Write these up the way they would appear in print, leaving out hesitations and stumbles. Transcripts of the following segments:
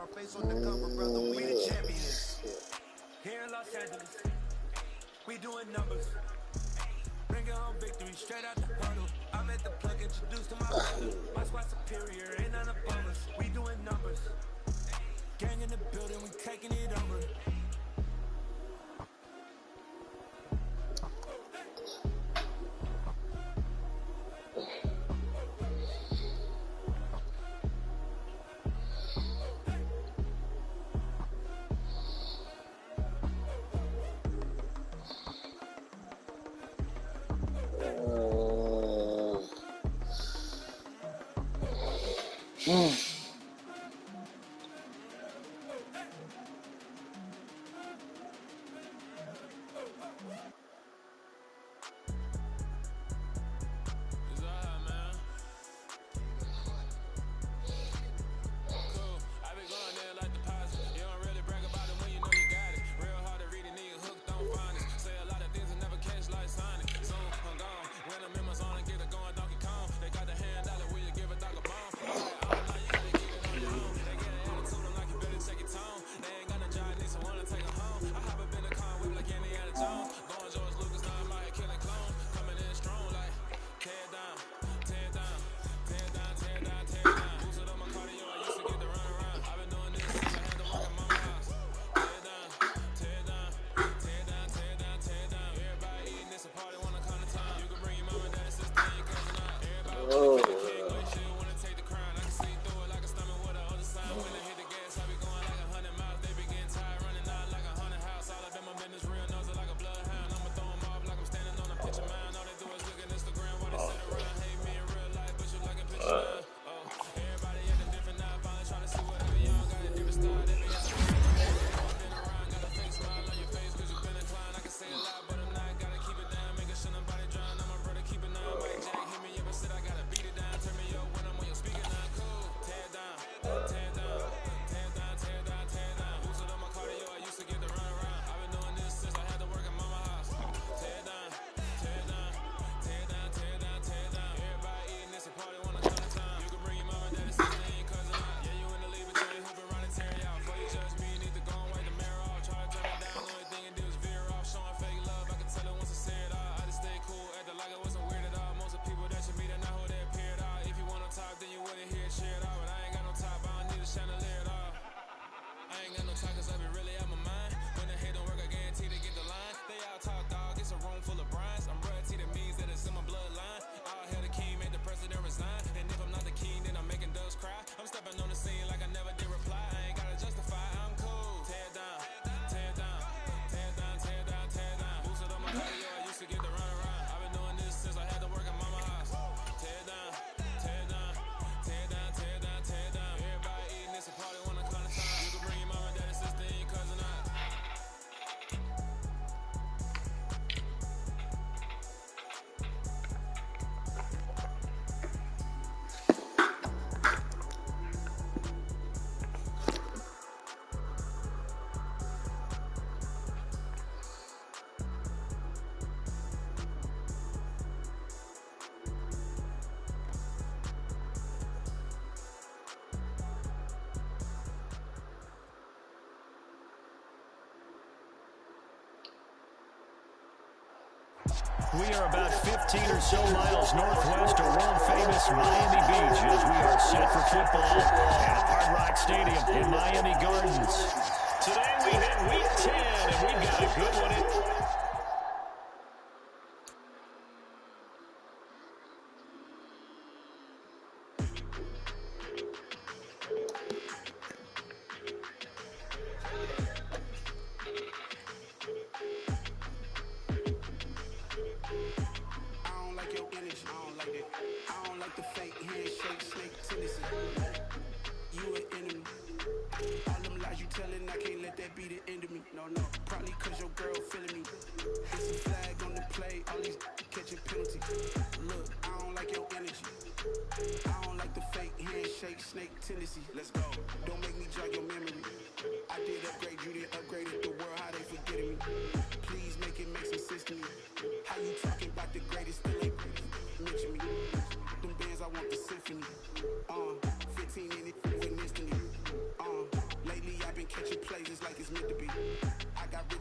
our face on the cover, brother. We the champions. Here in Los Angeles, we doing numbers. Bringing home victory straight out the huddle. I met the plug introduced to my brother. My squad superior, ain't none above us. We doing numbers. Gang in the building, we taking it over. We are about 15 or so miles northwest of world-famous Miami Beach as we are set for football at Hard Rock Stadium in Miami Gardens. Today we hit Week 10, and we've got a good one. All them lies you telling, I can't let that be the end of me. No, probably cause your girl feeling me.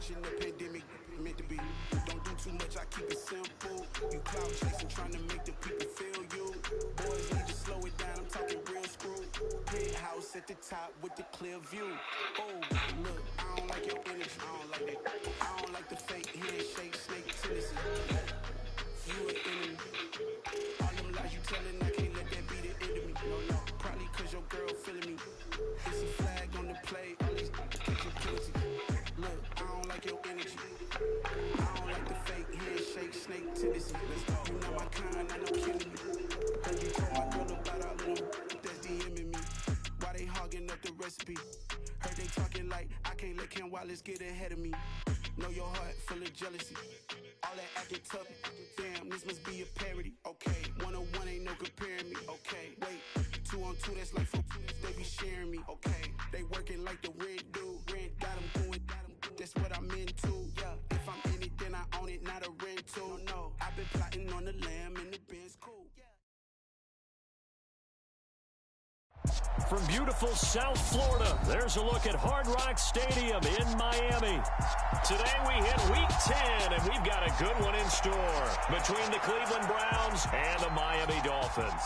switching the pandemic meant to be. Don't do too much, I keep it simple. You cloud chasing, trying to make the people feel you. Boys need to slow it down, I'm talking real screw. Penthouse at the top with the clear view. Oh, look, I don't like your energy, I don't like that. I don't like the fake handshake, snake tendency. You an enemy. All them lies you telling, I can't let that be the end of me. No, probably cause your girl feeling me. It's a flag on the play, all these catching penalty. Look, I don't like your energy. I don't like the fake handshake, snake tendency. Let's go. You not my kind, I know killing me. Heard you told my girl about all of them that's DMing me. Why they hogging up the recipe? Heard they talking like I can't let Ken Wallace get ahead of me. Know your heart full of jealousy. All that acting tough, damn, this must be a parody. Okay, 1-on-1 ain't no comparing me. Okay, wait, 2-on-2, that's like 4, they be sharing me. Okay, they working like the rent dude. Rent got them doing, that's what I'm into. Yeah, if I'm in it, then I own it, not a rental. No, I've been plotting on the lamb and the Benz cool. From beautiful South Florida, there's a look at Hard Rock Stadium in Miami. Today we hit Week 10, and we've got a good one in store between the Cleveland Browns and the Miami Dolphins.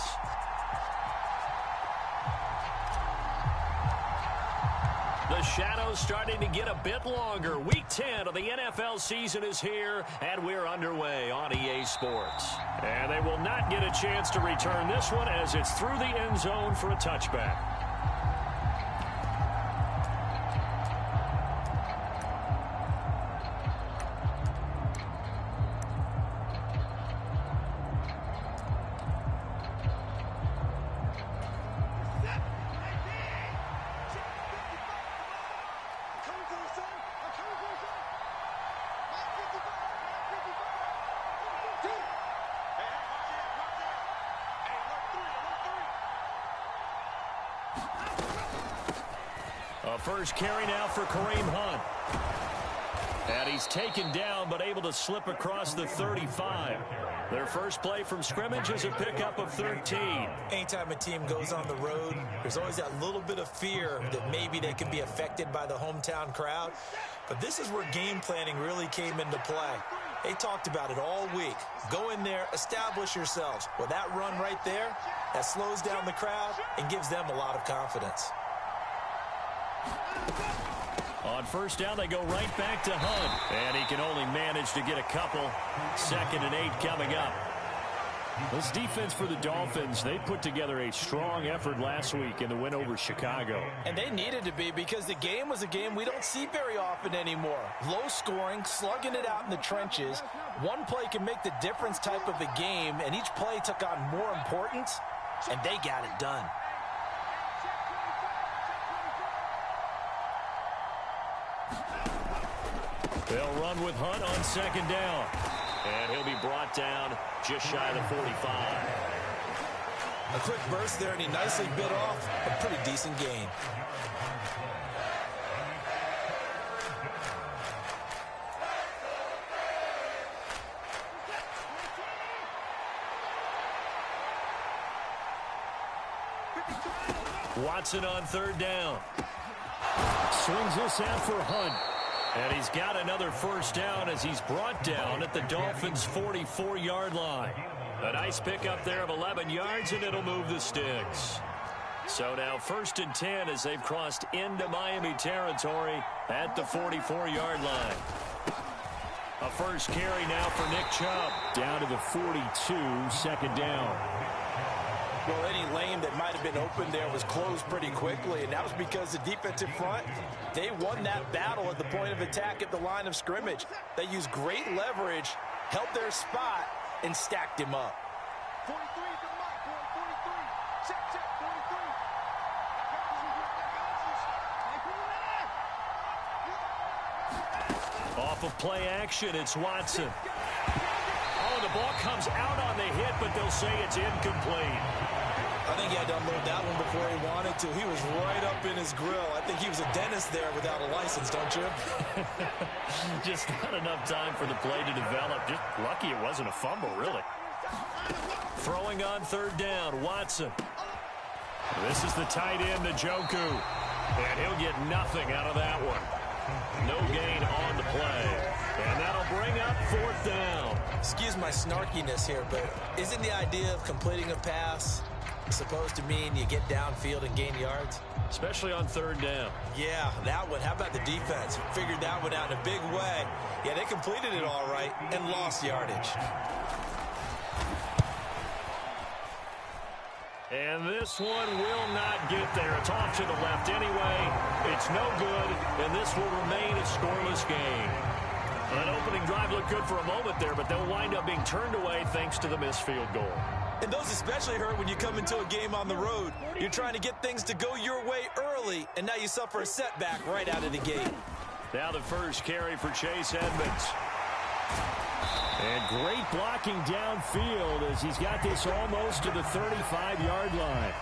The shadow's starting to get a bit longer. Week 10 of the NFL season is here, and we're underway on EA Sports. And they will not get a chance to return this one as it's through the end zone for a touchback. First carry now for Kareem Hunt. And he's taken down but able to slip across the 35. Their first play from scrimmage is a pickup of 13. Anytime a team goes on the road, there's always that little bit of fear that maybe they can be affected by the hometown crowd. But this is where game planning really came into play. They talked about it all week. Go in there, establish yourselves. Well, that run right there, that slows down the crowd and gives them a lot of confidence. On first down, they go right back to Hunt. And he can only manage to get a couple. 2nd and 8 coming up. This defense for the Dolphins, they put together a strong effort last week in the win over Chicago. And they needed to be because the game was a game we don't see very often anymore. Low scoring, slugging it out in the trenches. One play can make the difference type of a game, and each play took on more importance, and they got it done. They'll run with Hunt on 2nd down. And he'll be brought down just shy of the 45. A quick burst there, and he nicely bit off a pretty decent gain. Watson on 3rd down. Swings this out for Hunt. And he's got another first down as he's brought down at the Dolphins' 44-yard line. A nice pickup there of 11 yards, and it'll move the sticks. So now 1st and 10 as they've crossed into Miami territory at the 44-yard line. A first carry now for Nick Chubb. Down to the 42, 2nd down. Well, any lane that might have been open there was closed pretty quickly, and that was because the defensive front, they won that battle at the point of attack at the line of scrimmage. They used great leverage, held their spot, and stacked him up. 43 to Mike, 43. Check, 43. Off of play action, it's Watson. Oh, the ball comes out on the hit, but they'll say it's incomplete. I think he had to unload that one before he wanted to. He was right up in his grill. I think he was a dentist there without a license, don't you? Just not enough time for the play to develop. Just lucky it wasn't a fumble, really. Throwing on 3rd down, Watson. This is the tight end, Njoku. And he'll get nothing out of that one. No gain on the play. And that'll bring up 4th down. Excuse my snarkiness here, but isn't the idea of completing a pass supposed to mean you get downfield and gain yards? Especially on 3rd down. Yeah, that one. How about the defense? Figured that one out in a big way. Yeah, they completed it all right and lost yardage. And this one will not get there. It's off to the left anyway. It's no good, and this will remain a scoreless game. That opening drive looked good for a moment there, but they'll wind up being turned away thanks to the missed field goal. And those especially hurt when you come into a game on the road. You're trying to get things to go your way early, and now you suffer a setback right out of the gate. Now the first carry for Chase Edmonds. And great blocking downfield as he's got this almost to the 35-yard line.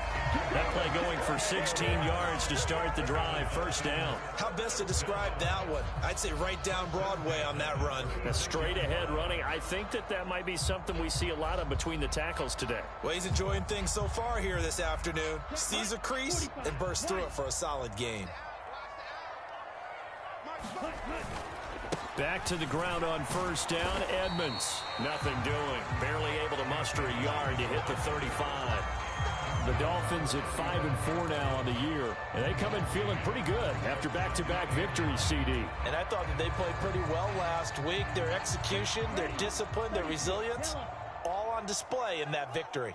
That play going for 16 yards to start the drive. 1st down. How best to describe that one? I'd say right down Broadway on that run. A straight ahead running. I think that might be something we see a lot of between the tackles today. Well, he's enjoying things so far here this afternoon. Sees a crease and bursts through it for a solid gain. Back to the ground on 1st down. Edmonds, nothing doing. Barely able to muster a yard to hit the 35. The Dolphins at 5-4 now on the year. And they come in feeling pretty good after back-to-back victories, CD. And I thought that they played pretty well last week. Their execution, their discipline, their resilience, all on display in that victory.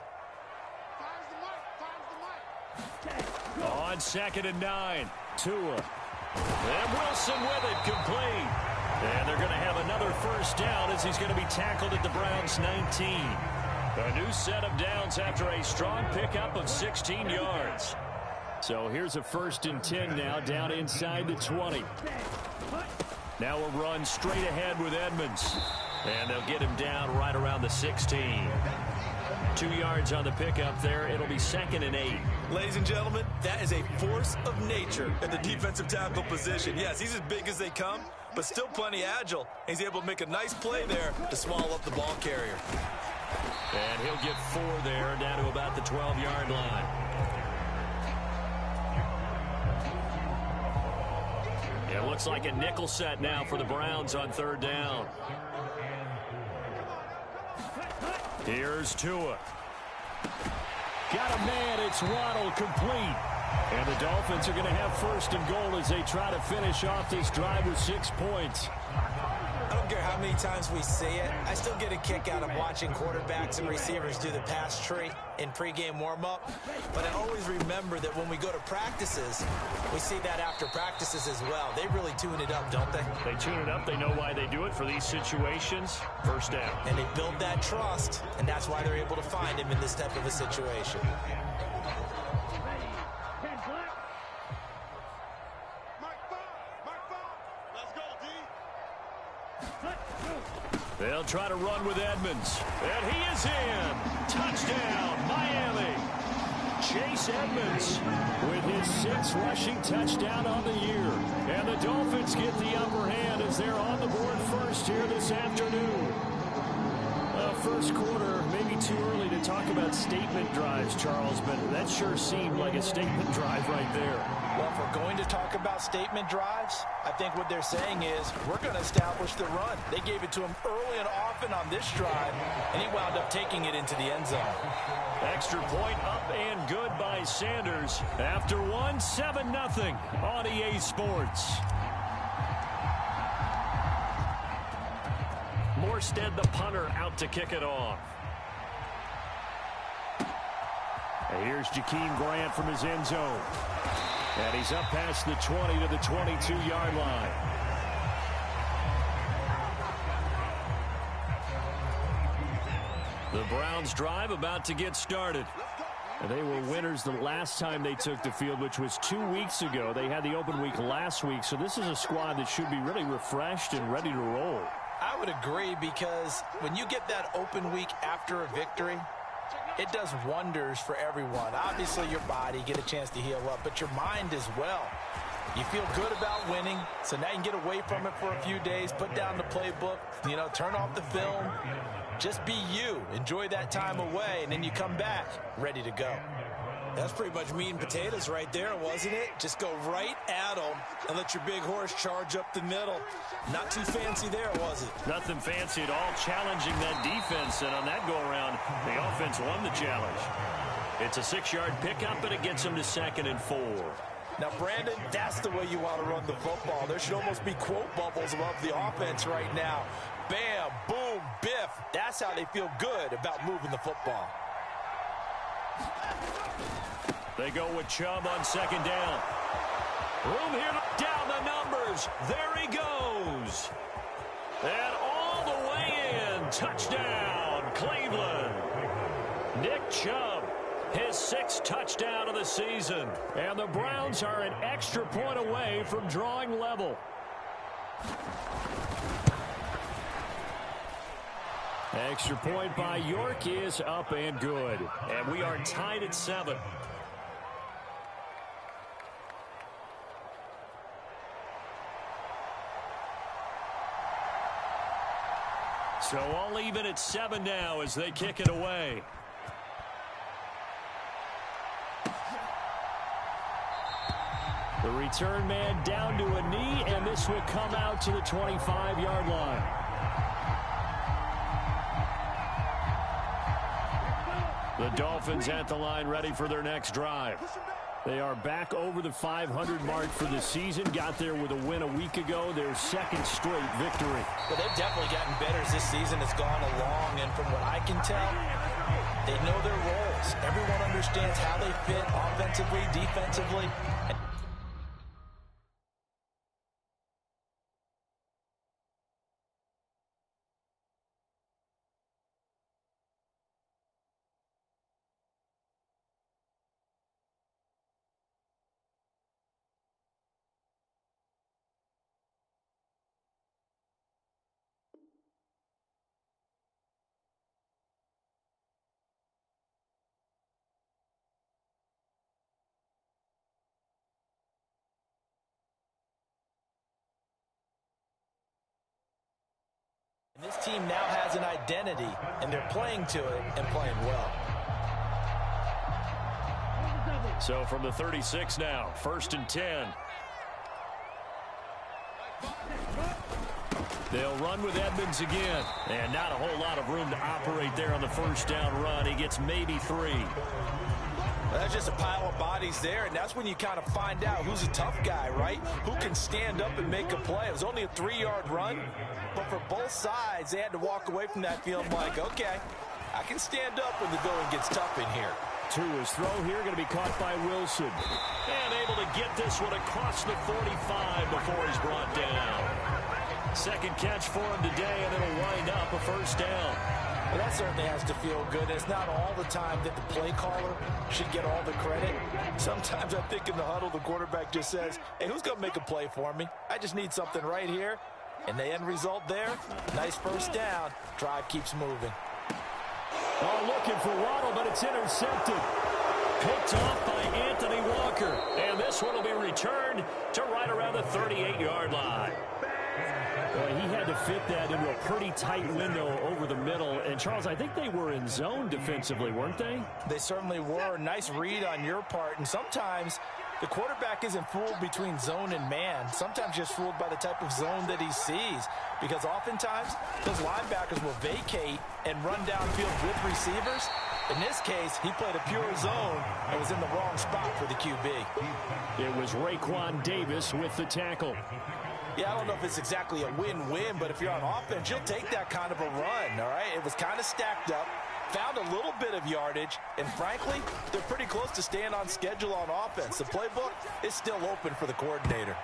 On 2nd and 9, Tua. And Wilson with it, complete. And they're going to have another 1st down as he's going to be tackled at the Browns' 19. A new set of downs after a strong pickup of 16 yards. So here's a 1st and 10 now down inside the 20. Now a run straight ahead with Edmonds. And they'll get him down right around the 16. 2 yards on the pickup there. It'll be 2nd and 8. Ladies and gentlemen, that is a force of nature at the defensive tackle position. Yes, he's as big as they come, but still plenty agile. He's able to make a nice play there to swallow up the ball carrier. And he'll get 4 there, down to about the 12-yard line. It looks like a nickel set now for the Browns on 3rd down. Here's Tua. Got a man, it's Waddle, complete. And the Dolphins are going to have 1st and goal as they try to finish off this drive with 6 points. I don't care how many times we see it. I still get a kick out of watching quarterbacks and receivers do the pass tree in pregame warm-up. But I always remember that when we go to practices, we see that after practices as well. They really tune it up, don't they? They tune it up. They know why they do it for these situations. 1st down. And they build that trust, and that's why they're able to find him in this type of a situation. They'll try to run with Edmonds. And he is in. Touchdown, Miami. Chase Edmonds with his 6th rushing touchdown on the year. And the Dolphins get the upper hand as they're on the board first here this afternoon. First quarter, maybe too early to talk about statement drives, Charles, but that sure seemed like a statement drive right there. Well, if we're going to talk about statement drives, I think what they're saying is we're going to establish the run. They gave it to him early and often on this drive, and he wound up taking it into the end zone. Extra point up and good by Sanders. After one, 7-0 on EA Sports. Morstead, the punter, out to kick it off. And here's Jakeem Grant from his end zone. And he's up past the 20 to the 22-yard line. The Browns drive about to get started. And they were winners the last time they took the field, which was 2 weeks ago. They had the open week last week, so this is a squad that should be really refreshed and ready to roll. I would agree, because when you get that open week after a victory, it does wonders for everyone. Obviously, your body, get a chance to heal up, but your mind as well. You feel good about winning, so now you can get away from it for a few days, put down the playbook, turn off the film. Just be you. Enjoy that time away, and then you come back ready to go. That's pretty much meat and potatoes right there, wasn't it? Just go right at them and let your big horse charge up the middle. Not too fancy there, was it? Nothing fancy at all, challenging that defense, and on that go-around, the offense won the challenge. It's a 6-yard pickup, and it gets them to 2nd and 4. Now, Brandon, that's the way you want to run the football. There should almost be quote bubbles above the offense right now. Bam, boom, biff. That's how they feel good about moving the football. They go with Chubb on 2nd down. Room here to down the numbers. There he goes. And all the way in. Touchdown, Cleveland. Nick Chubb, his 6th touchdown of the season. And the Browns are an extra point away from drawing level. Extra point by York is up and good. And we are tied at 7. So all even at 7 now as they kick it away. The return man down to a knee, and this will come out to the 25-yard line. The Dolphins at the line ready for their next drive. They are back over the 500 mark for the season. Got there with a win a week ago. Their 2nd straight victory. Well, they've definitely gotten better as this season has gone along. And from what I can tell, they know their roles. Everyone understands how they fit offensively, defensively. This team now has an identity, and they're playing to it and playing well. So from the 36 now, 1st and 10. They'll run with Edmonds again. And not a whole lot of room to operate there on the 1st down run. He gets maybe 3. That's just a pile of bodies there, and that's when you kind of find out who's a tough guy, right? Who can stand up and make a play. It was only a 3-yard run, but for both sides, they had to walk away from that feeling like, okay, I can stand up when the going gets tough in here. To his throw here, going to be caught by Wilson. And able to get this one across the 45 before he's brought down. 2nd catch for him today, and it'll wind up a 1st down. Well, that certainly has to feel good. It's not all the time that the play caller should get all the credit. Sometimes I think in the huddle, the quarterback just says, hey, who's going to make a play for me? I just need something right here. And the end result there, nice 1st down. Drive keeps moving. Oh, looking for Waddle, but it's intercepted. Picked off by Anthony Walker. And this one will be returned to right around the 38-yard line. Boy, he had to fit that into a pretty tight window over the middle. And, Charles, I think they were in zone defensively, weren't they? They certainly were. Nice read on your part. And sometimes the quarterback isn't fooled between zone and man. Sometimes just fooled by the type of zone that he sees. Because oftentimes, those linebackers will vacate and run downfield with receivers. In this case, he played a pure zone and was in the wrong spot for the QB. It was Raekwon Davis with the tackle. Yeah, I don't know if it's exactly a win-win, but if you're on offense, you'll take that kind of a run, all right? It was kind of stacked up, found a little bit of yardage, and frankly, they're pretty close to staying on schedule on offense. The playbook is still open for the coordinator.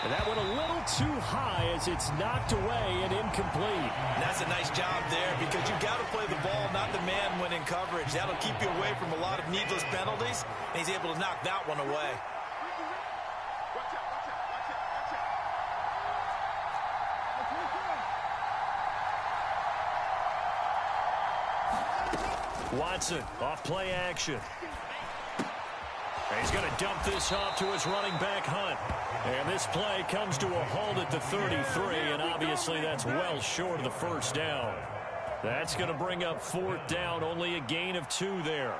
And that went a little too high as it's knocked away and incomplete. And that's a nice job there because you've got to play the ball, not the man when in coverage. That'll keep you away from a lot of needless penalties, and he's able to knock that one away. Watson off play action. He's going to dump this off to his running back, Hunt. And this play comes to a halt at the 33, and obviously that's well short of the 1st down. That's going to bring up 4th down, only a gain of 2 there.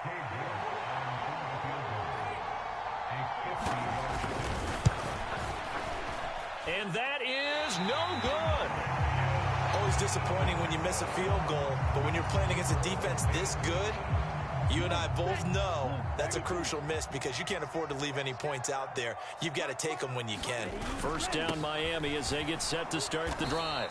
And that is no good. Always disappointing when you miss a field goal, but when you're playing against a defense this good, you and I both know that's a crucial miss because you can't afford to leave any points out there. You've got to take them when you can. First down Miami as they get set to start the drive.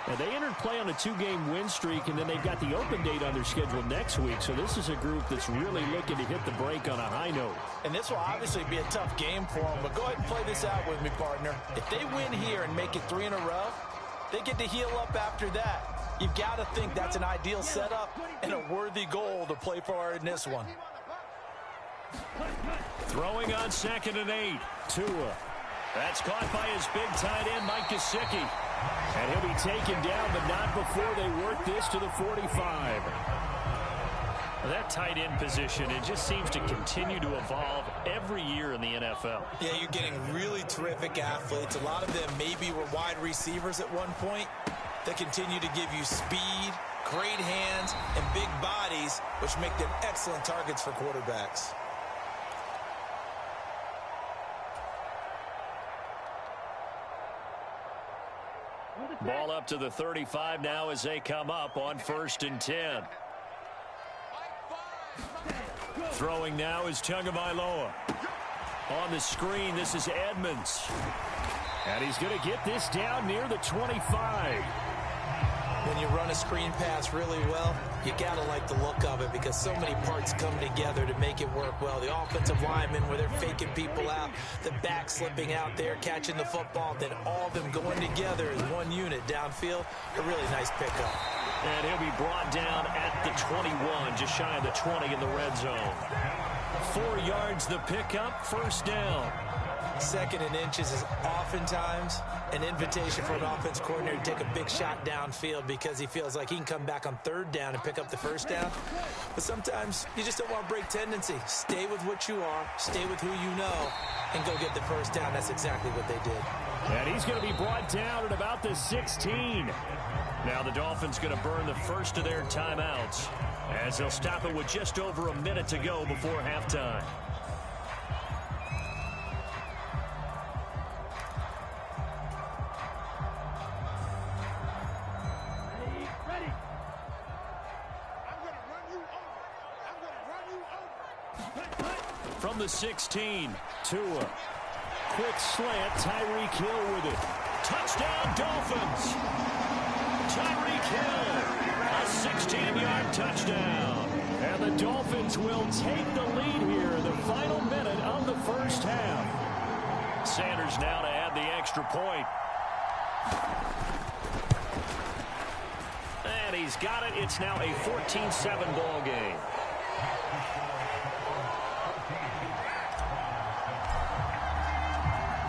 And they entered play on a 2-game win streak, and then they've got the open date on their schedule next week. So this is a group that's really looking to hit the break on a high note. And this will obviously be a tough game for them, but go ahead and play this out with me, partner. If they win here and make it 3 in a row, they get to heal up after that. You've got to think that's an ideal setup and a worthy goal to play for in this one. Throwing on 2nd and 8. Tua. That's caught by his big tight end, Mike Gesicki. And he'll be taken down, but not before they work this to the 45. That tight end position, it just seems to continue to evolve every year in the NFL. Yeah, you're getting really terrific athletes. A lot of them maybe were wide receivers at one point. They continue to give you speed, great hands, and big bodies, which make them excellent targets for quarterbacks. Ball up to the 35 now as they come up on 1st and 10. Throwing now is Tagovailoa. On the screen, this is Edmonds. And he's going to get this down near the 25. When you run a screen pass really well, you got to like the look of it because so many parts come together to make it work well. The offensive linemen where they're faking people out, the back slipping out there, catching the football, then all of them going together as one unit downfield. A really nice pickup. And he'll be brought down at the 21, just shy of the 20 in the red zone. 4 yards the pickup, 1st down. 2nd and inches is oftentimes an invitation for an offense coordinator to take a big shot downfield because he feels like he can come back on 3rd down and pick up the 1st down. But sometimes you just don't want to break tendency. Stay with what you are, stay with who you know, and go get the 1st down. That's exactly what they did. And he's going to be brought down at about the 16. Now the Dolphins going to burn the first of their timeouts as they'll stop it with just over a minute to go before halftime. From the 16, Tua. Quick slant, Tyreek Hill with it. Touchdown, Dolphins. Tyreek Hill, a 16-yard touchdown. And the Dolphins will take the lead here in the final minute of the 1st half. Sanders now to add the extra point. And he's got it. It's now a 14-7 ball game.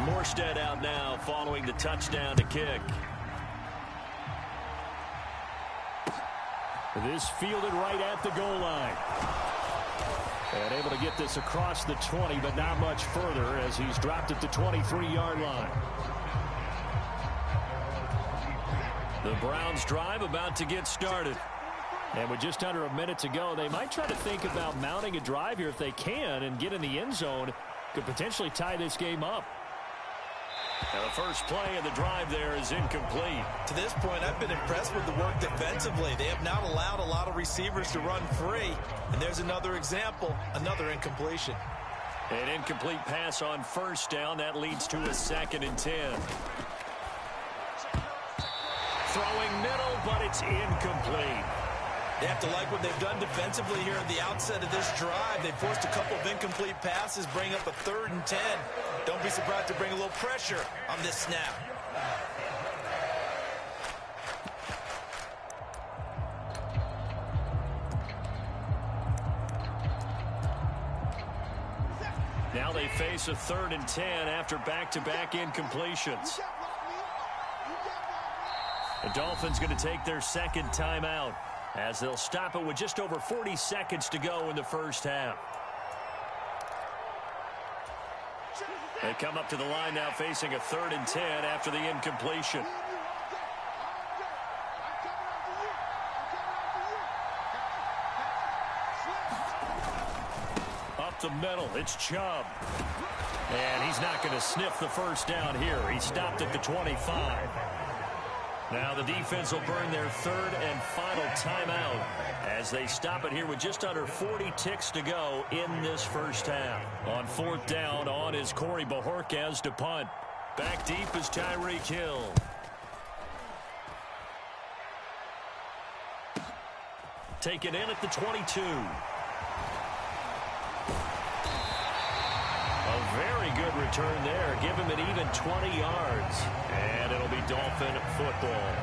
Morstead out now following the touchdown to kick. This fielded right at the goal line. And able to get this across the 20, but not much further as he's dropped at the 23-yard line. The Browns drive about to get started. And with just under a minute to go, they might try to think about mounting a drive here if they can and get in the end zone. Could potentially tie this game up. Now the first play of the drive there is incomplete. To this point, I've been impressed with the work defensively. They have not allowed a lot of receivers to run free. And there's another example, another incompletion. An incomplete pass on 1st down. That leads to a 2nd and 10. Throwing middle, but it's incomplete. They have to like what they've done defensively here at the outset of this drive. They forced a couple of incomplete passes, bring up a 3rd and 10. Don't be surprised to bring a little pressure on this snap. Now they face a 3rd and 10 after back-to-back incompletions. The Dolphins going to take their 2nd timeout as they'll stop it with just over 40 seconds to go in the 1st half. They come up to the line now facing a 3rd and 10 after the incompletion. Up up the middle. It's Chubb. And he's not going to sniff the first down here. He stopped at the 25. Now the defense will burn their third and final timeout as they stop it here with just under 40 ticks to go in this first half. On fourth down, on is Corey Bojorquez to punt. Back deep is Tyreek Hill. Taken in at the 22. A very good return there. Give him an even 20 yards. And it'll be Dolphin football.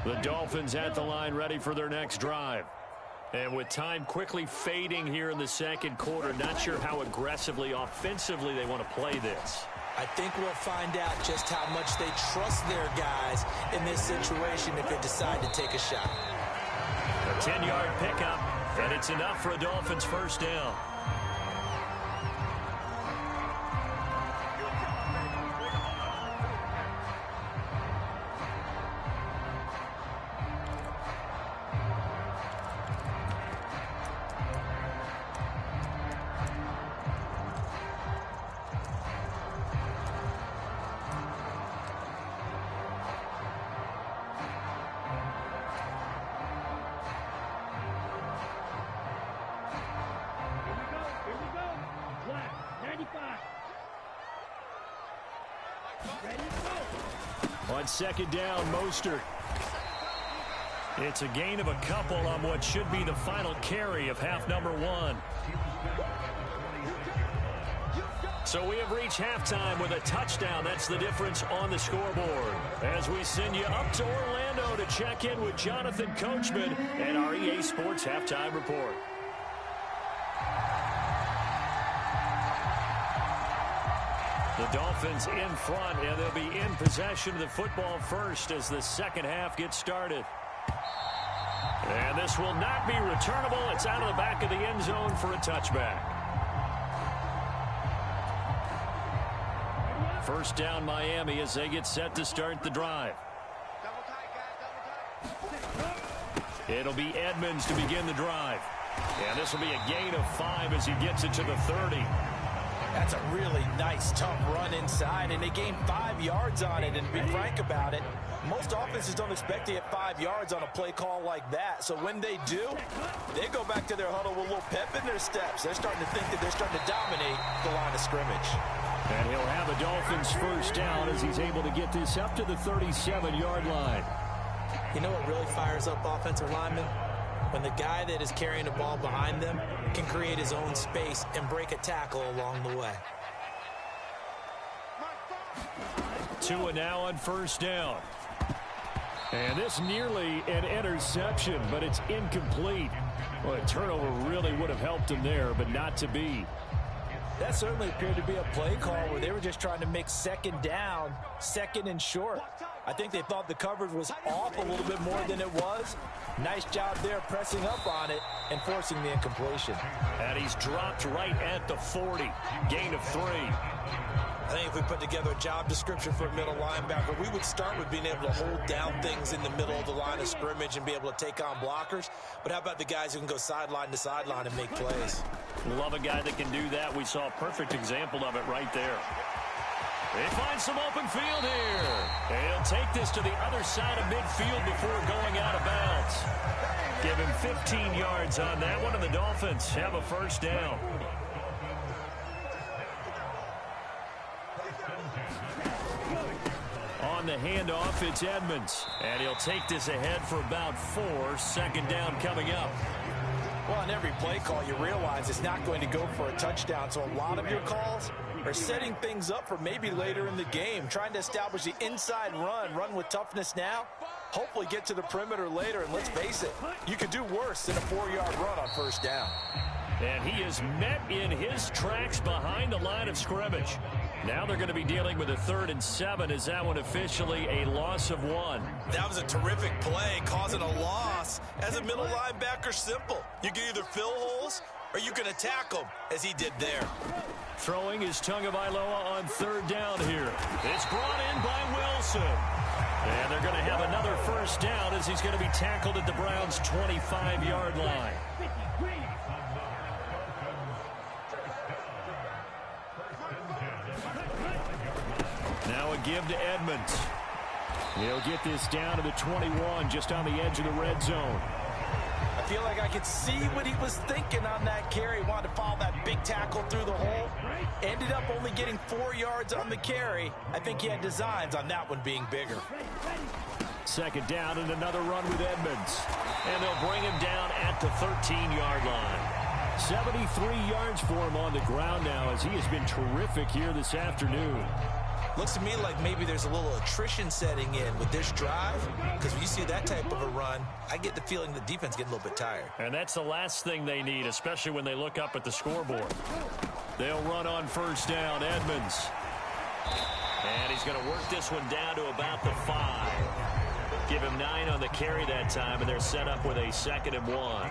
The Dolphins at the line ready for their next drive. And with time quickly fading here in the second quarter, not sure how aggressively, offensively they want to play this. I think we'll find out just how much they trust their guys in this situation if they decide to take a shot. A 10-yard pickup, and it's enough for a Dolphins first down. On second down, Mostert. It's a gain of a couple on what should be the final carry of half number one. So we have reached halftime with a touchdown. That's the difference on the scoreboard. As we send you up to Orlando to check in with Jonathan Coachman and our EA Sports Halftime Report. The Dolphins in front, and they'll be in possession of the football first as the second half gets started. And this will not be returnable. It's out of the back of the end zone for a touchback. First down, Miami, as they get set to start the drive. It'll be Edmonds to begin the drive. And this will be a gain of 5 as he gets it to the 30. That's a really nice, tough run inside, and they gained 5 yards on it. And to be frank about it, most offenses don't expect to get 5 yards on a play call like that. So when they do, they go back to their huddle with a little pep in their steps. They're starting to think that they're starting to dominate the line of scrimmage. And he'll have a Dolphins first down as he's able to get this up to the 37-yard line. You know what really fires up offensive linemen? When the guy that is carrying the ball behind them can create his own space and break a tackle along the way. Tua now on first down. And this nearly an interception, but it's incomplete. Well, a turnover really would have helped him there, but not to be. That certainly appeared to be a play call where they were just trying to make second down, second and short. I think they thought the coverage was off a little bit more than it was. Nice job there pressing up on it and forcing the incompletion. And he's dropped right at the 40. Gain of 3. I think if we put together a job description for a middle linebacker, we would start with being able to hold down things in the middle of the line of scrimmage and be able to take on blockers. But how about the guys who can go sideline to sideline and make plays? Love a guy that can do that. We saw a perfect example of it right there. They find some open field here. And he'll take this to the other side of midfield before going out of bounds. Give him 15 yards on that one, and the Dolphins have a first down. On the handoff, it's Edmonds. And he'll take this ahead for about 4. Second down coming up. Well, on every play call, you realize it's not going to go for a touchdown. So a lot of your calls are setting things up for maybe later in the game, trying to establish the inside run with toughness now, hopefully get to the perimeter later. And let's face it, you could do worse than a 4-yard run on first down. And he is met in his tracks behind the line of scrimmage. Now they're going to be dealing with a 3rd and 7. Is that one officially a loss of 1? That was a terrific play, causing a loss. As a middle linebacker, simple. You can either fill holes are you going to tackle him as he did there? Throwing is Tagovailoa on third down here. It's brought in by Wilson. And they're going to have another first down as he's going to be tackled at the Browns' 25-yard line. Now a give to Edmonds. He'll get this down to the 21, just on the edge of the red zone. I feel like I could see what he was thinking on that carry. Wanted to follow that big tackle through the hole. Ended up only getting 4 yards on the carry. I think he had designs on that one being bigger. Second down and another run with Edmonds. And they'll bring him down at the 13-yard line. 73 yards for him on the ground now as he has been terrific here this afternoon. Looks to me like maybe there's a little attrition setting in with this drive, because when you see that type of a run, I get the feeling the defense getting a little bit tired. And that's the last thing they need, especially when they look up at the scoreboard. They'll run on first down, Edmonds. And he's going to work this one down to about the 5. Give him 9 on the carry that time, and they're set up with a 2nd and 1.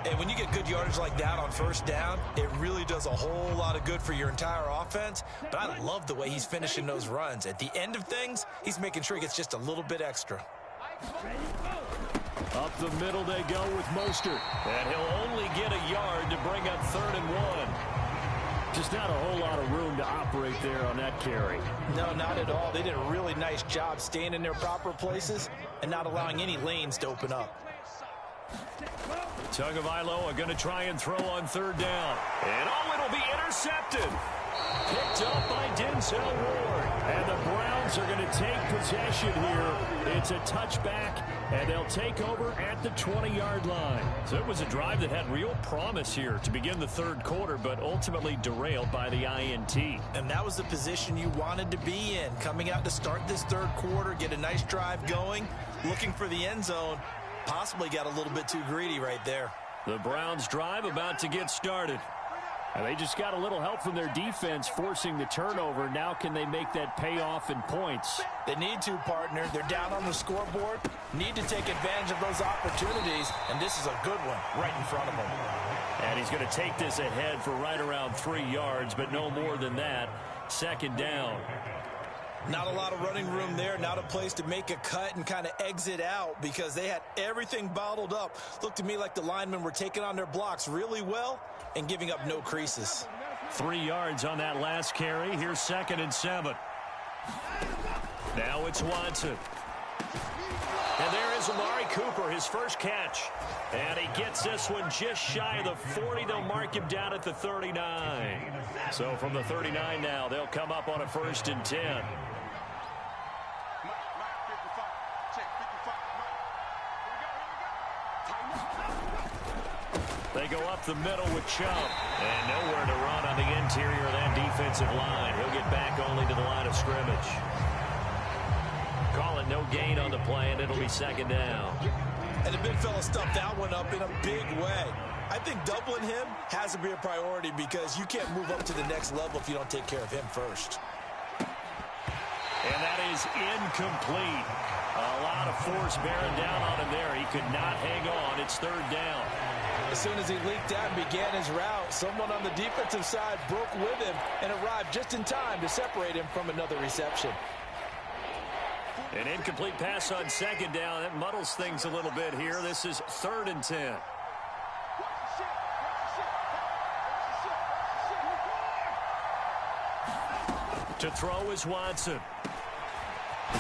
And when you get good yardage like that on first down, it really does a whole lot of good for your entire offense. But I love the way he's finishing those runs. At the end of things, he's making sure he gets just a little bit extra. Up the middle they go with Mostert. And he'll only get a yard to bring up 3rd and 1. Just not a whole lot of room to operate there on that carry. No, not at all. They did a really nice job staying in their proper places and not allowing any lanes to open up. Tagovailoa going to try and throw on 3rd down. And it'll be intercepted. Picked up by Denzel Ward. And the Browns are going to take possession here. It's a touchback, and they'll take over at the 20-yard line. So it was a drive that had real promise here to begin the 3rd quarter, but ultimately derailed by the INT. And that was the position you wanted to be in. Coming out to start this 3rd quarter, get a nice drive going, looking for the end zone. Possibly got a little bit too greedy right there. The Browns drive about to get started. And they just got a little help from their defense forcing the turnover. Now can they make that pay off in points? They need to, partner. They're down on the scoreboard. Need to take advantage of those opportunities. And this is a good one right in front of them. And he's going to take this ahead for right around 3 yards, but no more than that. 2nd down. Not a lot of running room there. Not a place to make a cut and kind of exit out because they had everything bottled up. Looked to me like the linemen were taking on their blocks really well and giving up no creases. 3 yards on that last carry. Here's 2nd and 7. Now it's Watson. And there is Amari Cooper, his first catch. And he gets this one just shy of the 40. They'll mark him down at the 39. So from the 39 now, they'll come up on a 1st and 10. They go up the middle with Chubb. And nowhere to run on the interior of that defensive line. He'll get back only to the line of scrimmage. Call it no gain on the play, and it'll be 2nd down. And the big fella stuffed that one up in a big way. I think doubling him has to be a priority because you can't move up to the next level if you don't take care of him first. And that is incomplete. A lot of force bearing down on him there. He could not hang on. It's 3rd down. As soon as he leaked out and began his route, someone on the defensive side broke with him and arrived just in time to separate him from another reception. An incomplete pass on 2nd down. That muddles things a little bit here. This is 3rd and 10. To throw is Watson.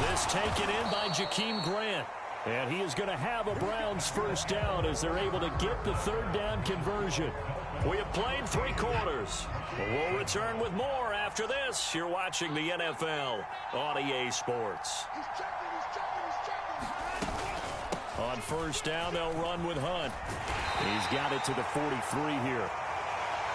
This taken in by Jakeem Grant. And he is going to have a Browns first down as they're able to get the 3rd down conversion. We have played 3 quarters. We'll return with more after this. You're watching the NFL on EA Sports. On first down, they'll run with Hunt. He's got it to the 43 here.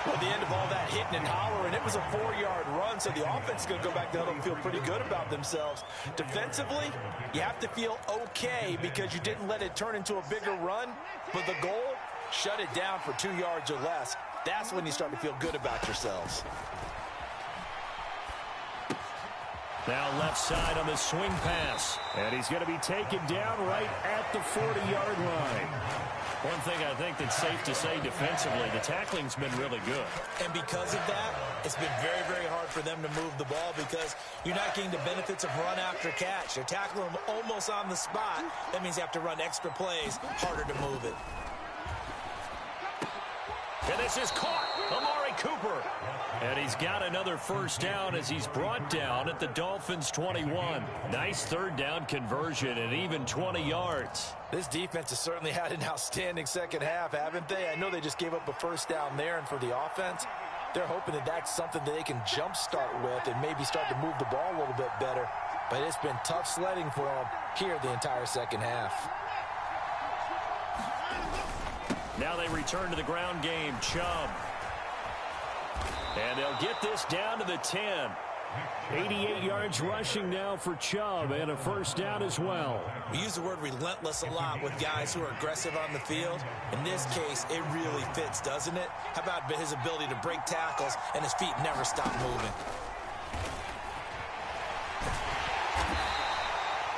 Well, at the end of all that hitting and hollering, it was a 4-yard run, so the offense is going to go back to huddle and feel pretty good about themselves. Defensively, you have to feel okay because you didn't let it turn into a bigger run, but the goal, shut it down for 2 yards or less. That's when you start to feel good about yourselves. Now left side on the swing pass. And he's going to be taken down right at the 40-yard line. One thing I think that's safe to say defensively, the tackling's been really good. And because of that, it's been very, very hard for them to move the ball because you're not getting the benefits of run after catch. They're tackling them almost on the spot. That means you have to run extra plays, harder to move it. And this is caught. Amari Cooper. And he's got another first down as he's brought down at the Dolphins' 21. Nice third down conversion and even 20 yards. This defense has certainly had an outstanding second half, haven't they? I know they just gave up a first down there, and for the offense, they're hoping that that's something that they can jumpstart with and maybe start to move the ball a little bit better. But it's been tough sledding for them here the entire second half. Now they return to the ground game. Chubb. And they'll get this down to the 10. 88 yards rushing now for Chubb and a first down as well. We use the word relentless a lot with guys who are aggressive on the field. In this case, it really fits, doesn't it? How about his ability to break tackles and his feet never stop moving?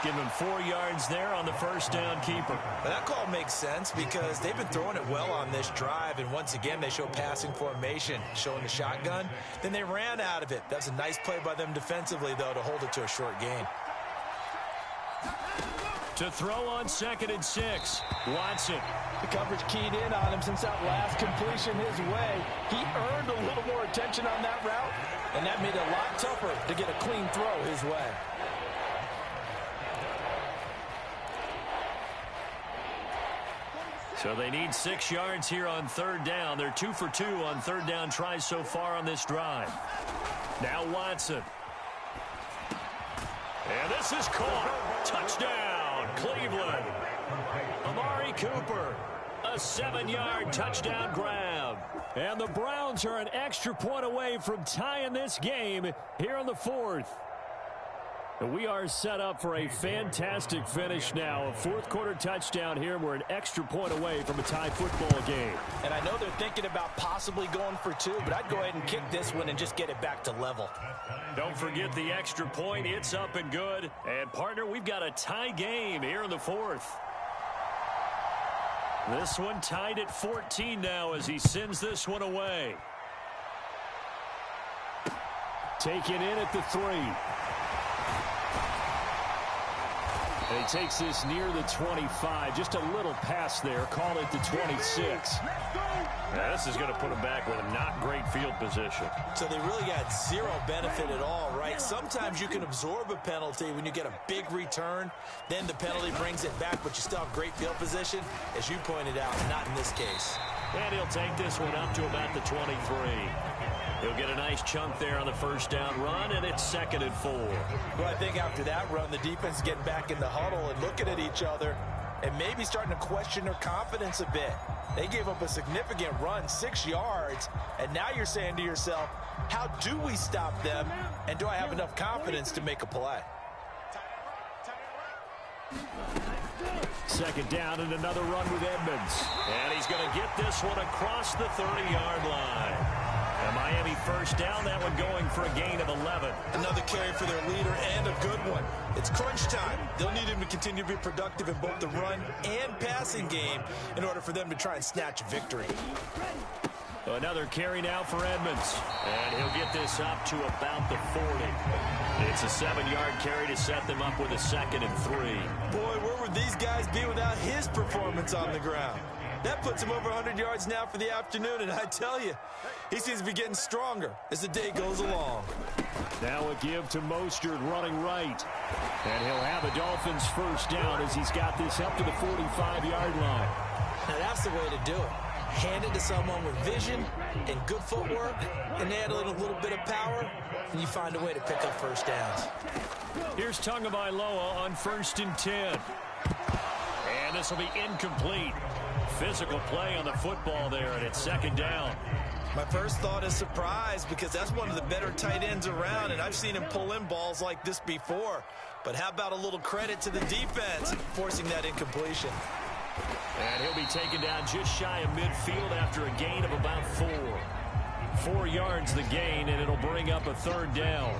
Give him 4 yards there on the first down keeper. But that call makes sense because they've been throwing it well on this drive, and once again they show passing formation, showing the shotgun. Then they ran out of it. That's a nice play by them defensively, though, to hold it to a short gain. To throw on 2nd and 6, Watson. The coverage keyed in on him since that last completion his way. He earned a little more attention on that route, and that made it a lot tougher to get a clean throw his way. So they need 6 yards here on third down. They're 2 for 2 on third down tries so far on this drive. Now Watson. And this is caught. Touchdown, Cleveland. Amari Cooper. A 7-yard touchdown grab. And the Browns are an extra point away from tying this game here in the 4th. We are set up for a fantastic finish now. A fourth-quarter touchdown here. We're an extra point away from a tie football game. And I know they're thinking about possibly going for 2, but I'd go ahead and kick this one and just get it back to level. Don't forget the extra point. It's up and good. And, partner, we've got a tie game here in the 4th. This one tied at 14 now as he sends this one away. Taken in at the 3. And he takes this near the 25. Just a little pass there. Call it the 26. Now, this is going to put him back with a not great field position. So they really got zero benefit at all, right? Sometimes you can absorb a penalty when you get a big return. Then the penalty brings it back, but you still have great field position. As you pointed out, not in this case. And he'll take this one up to about the 23. He'll get a nice chunk there on the first down run, and it's 2nd and 4. Well, I think after that run, the defense is getting back in the huddle and looking at each other and maybe starting to question their confidence a bit. They gave up a significant run, 6 yards, and now you're saying to yourself, how do we stop them, and do I have enough confidence to make a play? 2nd down and another run with Edmonds. And he's going to get this one across the 30-yard line. And Miami first down, that one going for a gain of 11. Another carry for their leader and a good one. It's crunch time. They'll need him to continue to be productive in both the run and passing game in order for them to try and snatch a victory. Another carry now for Edmonds. And he'll get this up to about the 40. It's a 7-yard carry to set them up with a 2nd and 3. Boy, where would these guys be without his performance on the ground? That puts him over 100 yards now for the afternoon, and I tell you, he seems to be getting stronger as the day goes along. Now a give to Mostert running right. And he'll have a Dolphins first down as he's got this up to the 45-yard line. Now that's the way to do it. Hand it to someone with vision and good footwork, and add a little bit of power, and you find a way to pick up first downs. Here's Tagovailoa on 1st and 10. And this will be incomplete. Physical play on the football there, and it's 2nd down. My first thought is surprise because that's one of the better tight ends around, and I've seen him pull in balls like this before. But how about a little credit to the defense forcing that incompletion? And he'll be taken down just shy of midfield after a gain of about 4. 4 yards the gain, and it'll bring up a 3rd down.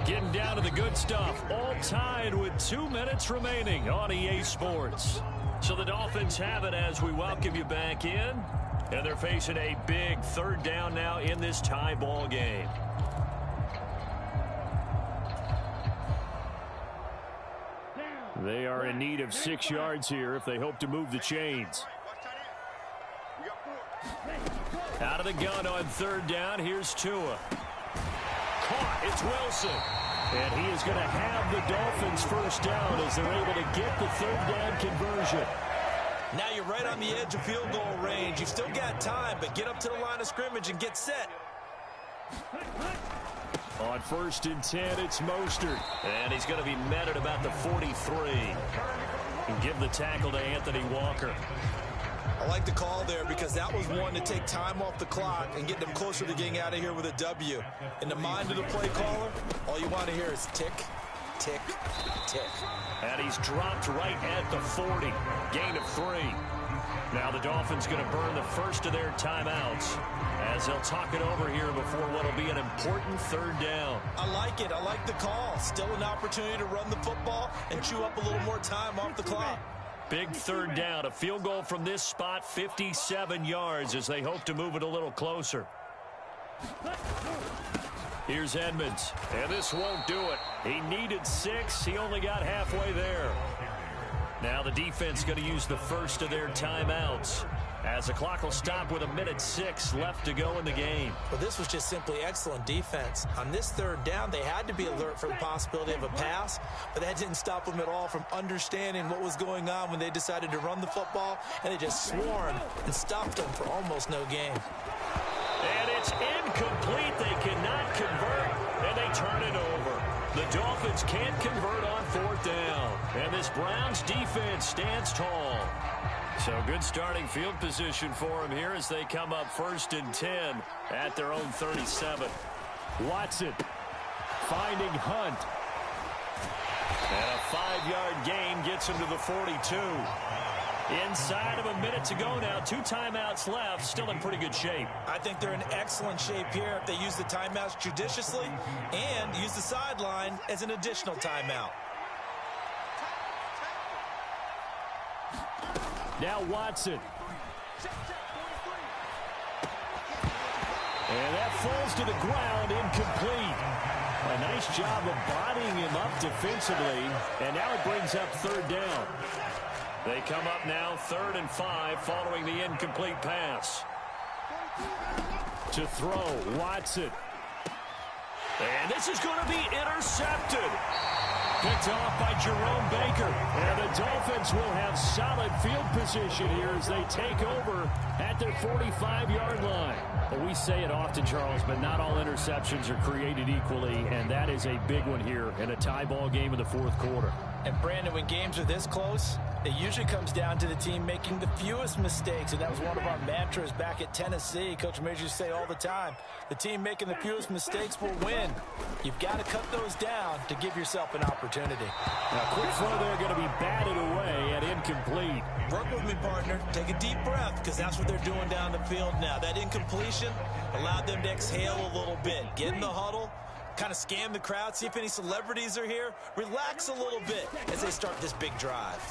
Getting down to the good stuff. All tied with 2 minutes remaining on EA Sports. So the Dolphins have it as we welcome you back in. And they're facing a big third down now in this tie ball game. They are in need of 6 yards here if they hope to move the chains. Out of the gun on third down. Here's Tua. Caught. It's Wilson. And he is going to have the Dolphins first down as they're able to get the third down conversion. Now you're right on the edge of field goal range. You've still got time, but get up to the line of scrimmage and get set. On 1st and 10, it's Mostert. And he's going to be met at about the 43. And give the tackle to Anthony Walker. I like the call there because that was one to take time off the clock and get them closer to getting out of here with a W. In the mind of the play caller, all you want to hear is tick, tick, tick. And he's dropped right at the 40. Gain of 3. Now the Dolphins going to burn the first of their timeouts as they'll talk it over here before what will be an important third down. I like it. I like the call. Still an opportunity to run the football and chew up a little more time off the clock. Big third down. A field goal from this spot, 57 yards as they hope to move it a little closer. Here's Edmonds. And this won't do it. He needed 6. He only got halfway there. Now the defense going to use the first of their timeouts as the clock will stop with 1:06 left to go in the game. Well, this was just simply excellent defense. On this third down, they had to be alert for the possibility of a pass, but that didn't stop them at all from understanding what was going on when they decided to run the football, and they just swarmed and stopped them for almost no gain. And it's incomplete. They cannot convert, and they turn it over. The Dolphins can't convert on 4th down, and this Browns defense stands tall. So good starting field position for them here as they come up 1st and 10 at their own 37. Watson finding Hunt. And a 5-yard gain gets him to the 42. Inside of a minute to go now. 2 timeouts left. Still in pretty good shape. I think they're in excellent shape here if they use the timeouts judiciously and use the sideline as an additional timeout. Now Watson. And that falls to the ground, incomplete. A nice job of bodying him up defensively. And now it brings up 3rd down. They come up now 3rd and 5 following the incomplete pass. To throw, Watson. And this is going to be intercepted. Picked off by Jerome Baker. And the Dolphins will have solid field position here as they take over at their 45-yard line. Well, we say it often, Charles, but not all interceptions are created equally, and that is a big one here in a tie ball game in the 4th quarter. And, Brandon, when games are this close, it usually comes down to the team making the fewest mistakes, and that was one of our mantras back at Tennessee. Coach Major used to say all the time, the team making the fewest mistakes will win. You've got to cut those down to give yourself an opportunity. Now, quick throw there going to be batted away and incomplete. Work with me, partner. Take a deep breath because that's what they're doing down the field now. That incompletion allowed them to exhale a little bit. Get in the huddle. Kind of scan the crowd, see if any celebrities are here. Relax a little bit as they start this big drive.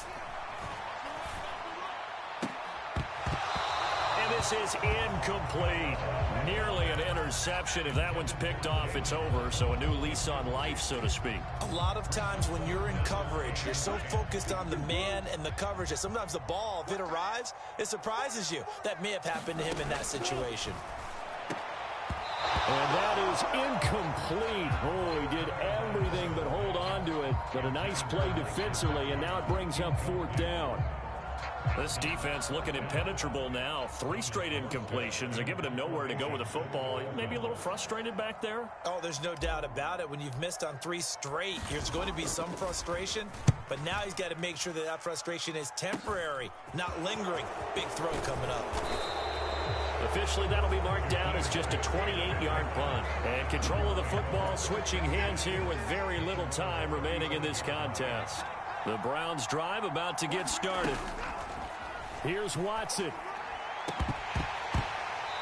And this is incomplete. Nearly an interception. If that one's picked off, it's over. So a new lease on life, so to speak. A lot of times when you're in coverage, you're so focused on the man and the coverage that sometimes the ball, if it arrives, it surprises you. That may have happened to him in that situation. And that is incomplete. Oh, he did everything but hold on to it. But a nice play defensively, and now it brings up 4th down. This defense looking impenetrable now. 3 straight incompletions. They're giving him nowhere to go with the football. Maybe a little frustrated back there? Oh, there's no doubt about it. When you've missed on 3 straight, there's going to be some frustration. But now he's got to make sure that that frustration is temporary, not lingering. Big throw coming up. Officially, that'll be marked down as just a 28-yard punt. And control of the football switching hands here with very little time remaining in this contest. The Browns drive about to get started. Here's Watson.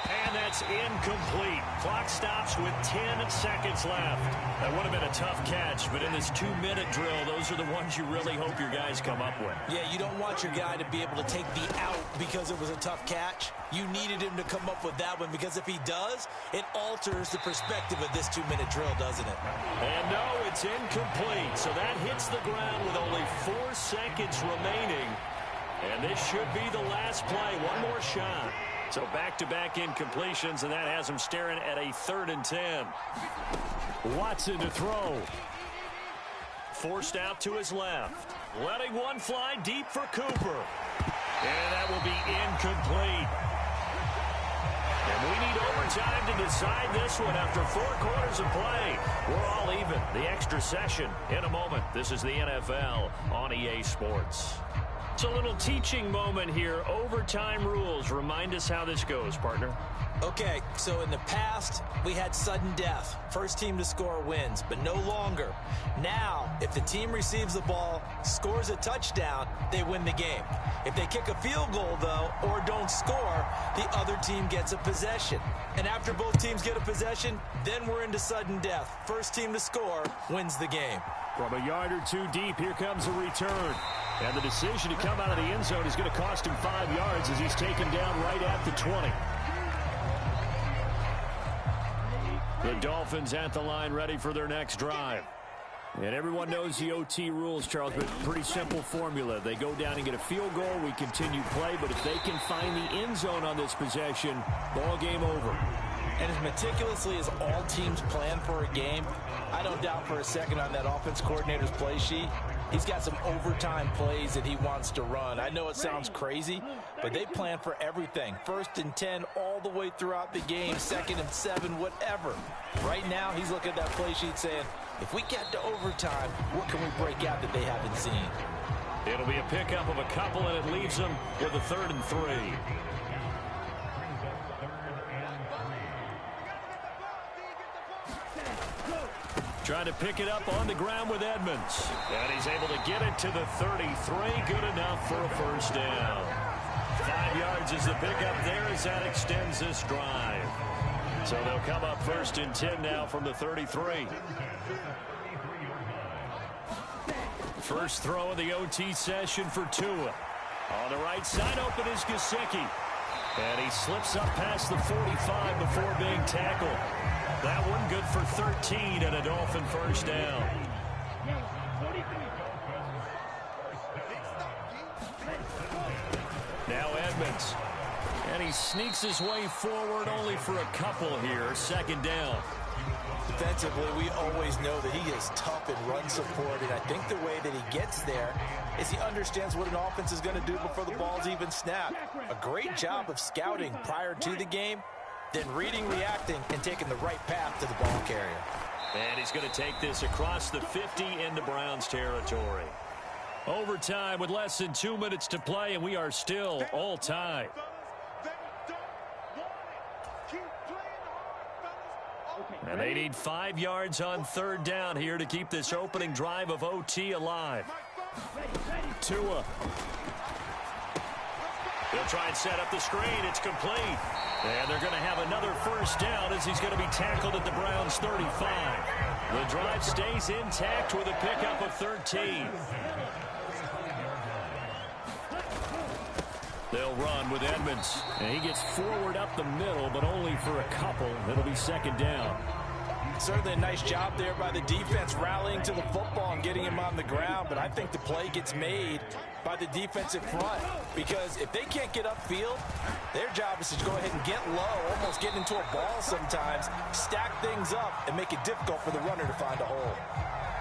And that That's incomplete. Clock stops with 10 seconds left. That would have been a tough catch, but in this 2-minute drill, those are the ones you really hope your guys come up with. Yeah, you don't want your guy to be able to take the out because it was a tough catch. You needed him to come up with that one, because if he does, it alters the perspective of this 2-minute drill, doesn't it? And no, it's incomplete. So that hits the ground with only 4 seconds remaining. And this should be the last play. One more shot. So back-to-back incompletions, and that has him staring at a 3rd and 10. Watson to throw. Forced out to his left. Letting one fly deep for Cooper. And that will be incomplete. And we need overtime to decide this one after 4 quarters of play. We're all even. The extra session in a moment. This is the NFL on EA Sports. It's a little teaching moment here. Overtime rules. Remind us how this goes, partner. Okay, so in the past, we had sudden death. First team to score wins, but no longer. Now, if the team receives the ball, scores a touchdown, they win the game. If they kick a field goal, though, or don't score, the other team gets a possession. And after both teams get a possession, then we're into sudden death. First team to score wins the game. From a yard or 2 deep, here comes a return. And the decision to come out of the end zone is going to cost him 5 yards as he's taken down right at the 20. The Dolphins at the line, ready for their next drive. And everyone knows the OT rules, Charles, but pretty simple formula. They go down and get a field goal, we continue play, but if they can find the end zone on this possession, ball game over. And as meticulously as all teams plan for a game, I don't doubt for a second on that offense coordinator's play sheet, he's got some overtime plays that he wants to run. I know it sounds crazy, but they plan for everything. 1st and 10 all the way throughout the game, 2nd and 7, whatever. Right now, he's looking at that play sheet saying, if we get to overtime, what can we break out that they haven't seen? It'll be a pickup of a couple, and it leaves them with a 3rd and 3. Trying to pick it up on the ground with Edmonds. And he's able to get it to the 33. Good enough for a first down. 5 yards is the pickup there as that extends this drive. So they'll come up 1st and 10 now from the 33. First throw of the OT session for Tua. On the right side, open is Gesicki. And he slips up past the 45 before being tackled. That one good for 13 and a Dolphin first down. Now Edmonds. And he sneaks his way forward only for a couple here. 2nd down. Defensively, we always know that he is tough in run support, and I think the way that he gets there is he understands what an offense is going to do before the ball's even snapped. A great job of scouting prior to the game, then reading, reacting, and taking the right path to the ball carrier. And he's going to take this across the 50 into Browns territory. Overtime with less than 2 minutes to play, and we are still all tied. And they need 5 yards on 3rd down here to keep this opening drive of OT alive. Tua. They'll try and set up the screen. It's complete. And they're going to have another first down as he's going to be tackled at the Browns' 35. The drive stays intact with a pickup of 13. They'll run with Edmonds. And he gets forward up the middle, but only for a couple. It'll be 2nd down. Certainly a nice job there by the defense rallying to the football and getting him on the ground, but I think the play gets made by the defensive front, because if they can't get upfield, their job is to go ahead and get low, almost get into a ball sometimes, stack things up, and make it difficult for the runner to find a hole.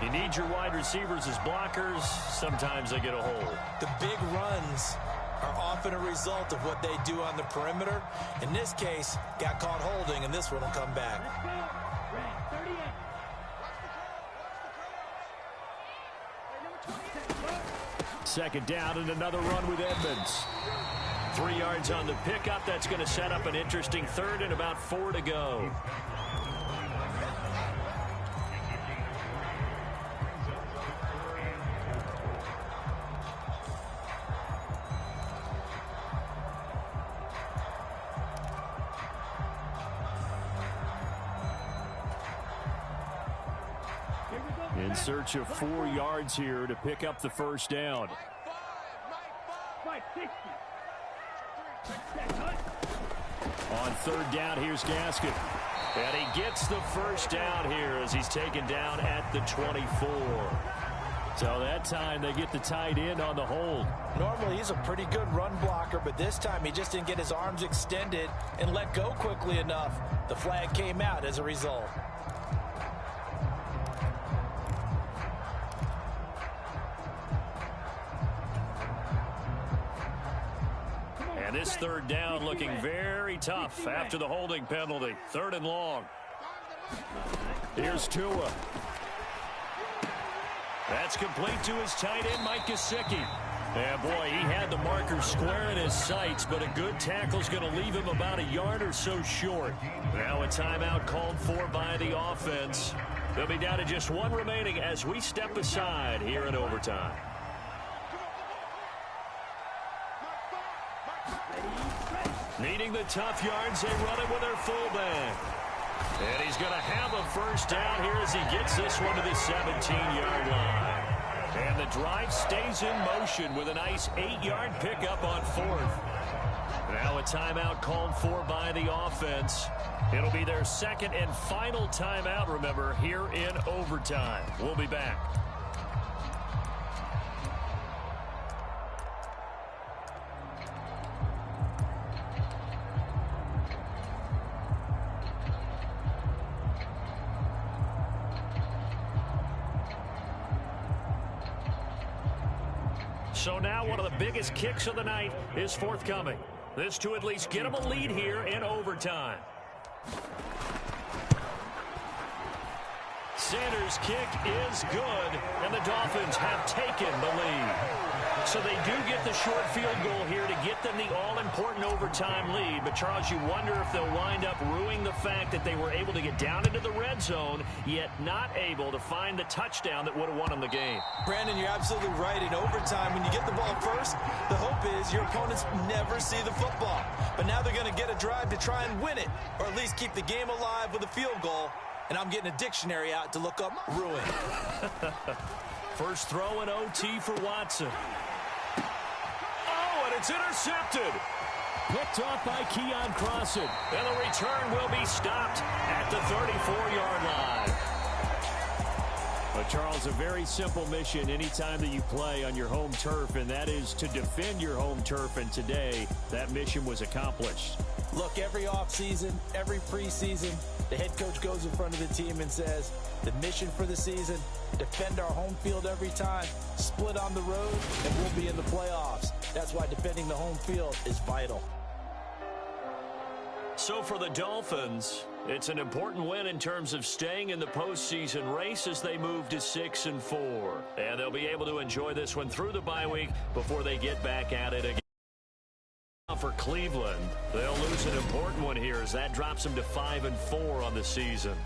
You need your wide receivers as blockers. Sometimes they get a hole. The big runs are often a result of what they do on the perimeter. In this case, got caught holding, and this one will come back. Second down and another run with Edmonds. 3 yards on the pickup. That's going to set up an interesting 3rd and about 4 to go. In search of 4 yards here to pick up the first down. On third down, here's Gaskin. And he gets the first down here as he's taken down at the 24. So that time they get the tight end on the hold. Normally he's a pretty good run blocker, but this time he just didn't get his arms extended and let go quickly enough. The flag came out as a result. And this third down looking very tough after the holding penalty. 3rd and long. Here's Tua. That's complete to his tight end, Mike Gesicki. And boy, he had the marker square in his sights, but a good tackle's going to leave him about a yard or so short. Now a timeout called for by the offense. They'll be down to just 1 remaining as we step aside here in overtime. Needing the tough yards, they run it with their fullback. And he's going to have a first down here as he gets this one to the 17-yard line. And the drive stays in motion with a nice 8-yard pickup on 4th. Now a timeout called for by the offense. It'll be their 2nd and final timeout, remember, here in overtime. We'll be back. So now one of the biggest kicks of the night is forthcoming. This to at least get them a lead here in overtime. Sanders' kick is good, and the Dolphins have taken the lead. So they do get the short field goal here to get them the all-important overtime lead. But, Charles, you wonder if they'll wind up ruining the fact that they were able to get down into the red zone, yet not able to find the touchdown that would have won them the game. Brandon, you're absolutely right. In overtime, when you get the ball first, the hope is your opponents never see the football. But now they're going to get a drive to try and win it, or at least keep the game alive with a field goal. And I'm getting a dictionary out to look up ruin. First throw in OT for Watson. Oh, and it's intercepted. Picked off by Keon Crossan. And the return will be stopped at the 34-yard line. But, Charles, a very simple mission anytime that you play on your home turf, and that is to defend your home turf. And today, that mission was accomplished. Look, every offseason, every preseason, the head coach goes in front of the team and says, the mission for the season, defend our home field every time, split on the road, and we'll be in the playoffs. That's why defending the home field is vital. So for the Dolphins, it's an important win in terms of staying in the postseason race as they move to 6-4. And they'll be able to enjoy this one through the bye week before they get back at it again. For Cleveland, they'll lose an important one here as that drops them to 5-4 on the season.